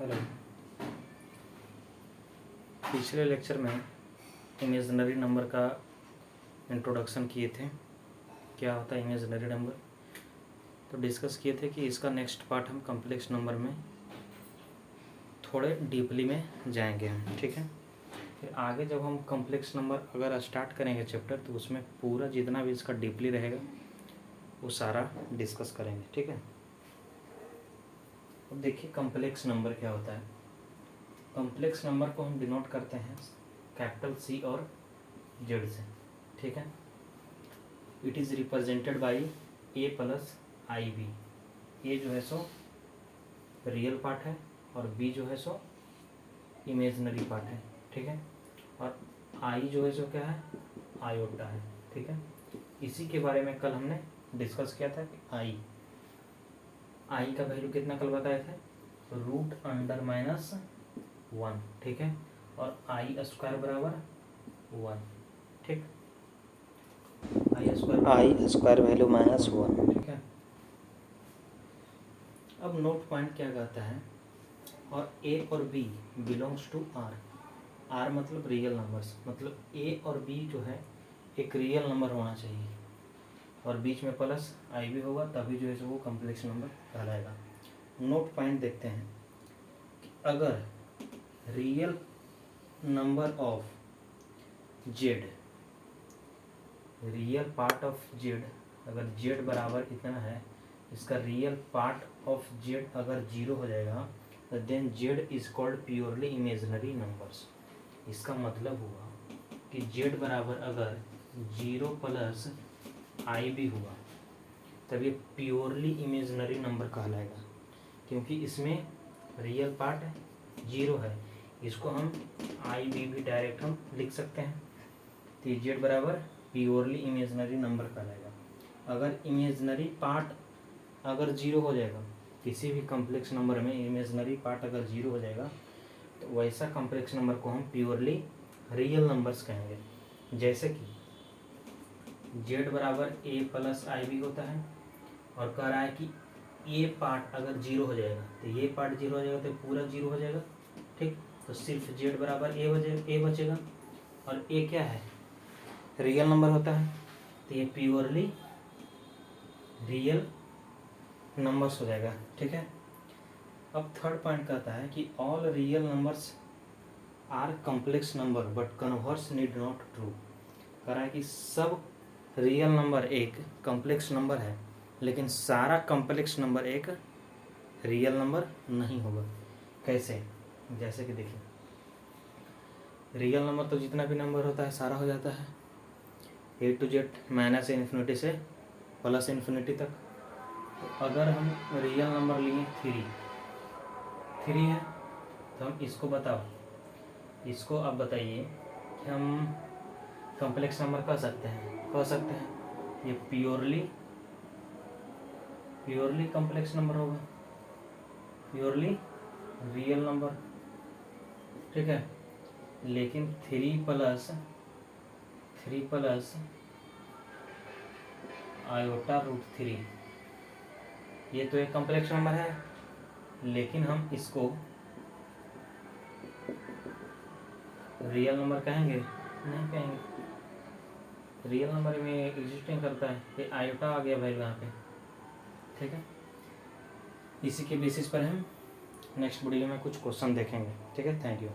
Hello. पिछले lecture में imaginary number का इंट्रोडक्शन किए थे, क्या होता है इमेजिनरी नंबर, तो डिस्कस किए थे कि इसका नेक्स्ट पार्ट हम कॉम्प्लेक्स नंबर में थोड़े डीपली में जाएंगे हम, ठीक है। फिर आगे जब हम कॉम्प्लेक्स नंबर अगर स्टार्ट करेंगे चैप्टर, तो उसमें पूरा जितना भी इसका डीपली रहेगा वो सारा डिस्कस करेंगे, ठीक है। अब देखिए कॉम्प्लेक्स नंबर क्या होता है। कॉम्प्लेक्स नंबर को हम डिनोट करते हैं कैपिटल सी और जेड से, ठीक है। It is represented by A plus I B. A जो है सो रियल पार्ट है और बी जो है सो इमेजिनरी पार्ट है, ठीक है। और आई जो है सो क्या है, आयोटा है, ठीक है। इसी के बारे में कल हमने डिस्कस किया था कि आई का वैल्यू कितना कल बताए थे, √अंडर-1, ठीक है। और आई स्क्वायर बराबर 1, ठीक। आई स्क्वायर वैल्यू -1, ठीक है। अब नोट पॉइंट क्या कहता है, और ए और b belongs to R. R मतलब रियल नंबर्स, मतलब ए और बी जो है एक रियल नंबर होना चाहिए और बीच में प्लस आई भी होगा, तभी जो है वो कॉम्प्लेक्स नंबर कहलाएगा। नोट पॉइंट देखते हैं कि अगर real number of Z, real part of Z, अगर जेड बराबर इतना है, इसका रियल पार्ट ऑफ जेड अगर 0 हो जाएगा, तो then z is called purely imaginary numbers. इसका मतलब हुआ कि जेड बराबर अगर 0 प्लस आई भी हुआ, तब ये प्योरली इमेजिनरी नंबर कहलाएगा, क्योंकि इसमें रियल पार्ट 0 है। इसको हम आई बी भी डायरेक्ट हम लिख सकते हैं, तो जेड बराबर प्योरली इमेजिनरी नंबर कहलाएगा। अगर इमेजिनरी पार्ट अगर 0 हो जाएगा, किसी भी कॉम्प्लेक्स नंबर में इमेजिनरी पार्ट अगर 0 हो जाएगा, तो वैसा कॉम्प्लेक्स नंबर को हम प्योरली रियल नंबर्स कहेंगे। जैसे कि जेड बराबर ए प्लस आई बी होता है, और कह रहा है कि ये पार्ट अगर 0 हो जाएगा, तो ये पार्ट 0 हो जाएगा तो पूरा 0 हो जाएगा, ठीक। तो सिर्फ जेड बराबर ए बचेगा, और ए क्या है, रियल नंबर होता है, तो ये प्योरली रियल नंबर्स हो जाएगा, ठीक है। अब थर्ड पॉइंट कहता है कि all real numbers are complex number but converse need not true. कह रहा है कि सब रियल नंबर एक कॉम्प्लेक्स नंबर है, लेकिन सारा कॉम्प्लेक्स नंबर एक रियल नंबर नहीं होगा। कैसे, जैसे कि देखिए रियल नंबर तो जितना भी नंबर होता है सारा हो जाता है ए टू जेड, -∞ से +∞ तक। तो अगर हम रियल नंबर लिए 3 है, तो हम इसको बताओ, इसको आप बताइए कि हम कॉम्प्लेक्स नंबर कह सकते हैं, ये प्योरली कॉम्प्लेक्स नंबर होगा, प्योरली रियल नंबर, ठीक है। लेकिन 3 प्लस आयोटा √3, ये तो एक कॉम्प्लेक्स नंबर है, लेकिन हम इसको रियल नंबर कहेंगे? नहीं कहेंगे। रियल नंबर में एग्जिस्टिंग करता है, ये आयोटा आ गया वैल्यू यहाँ पे, ठीक है। इसी के बेसिस पर हम नेक्स्ट वीडियो में कुछ क्वेश्चन देखेंगे, ठीक है। Thank you.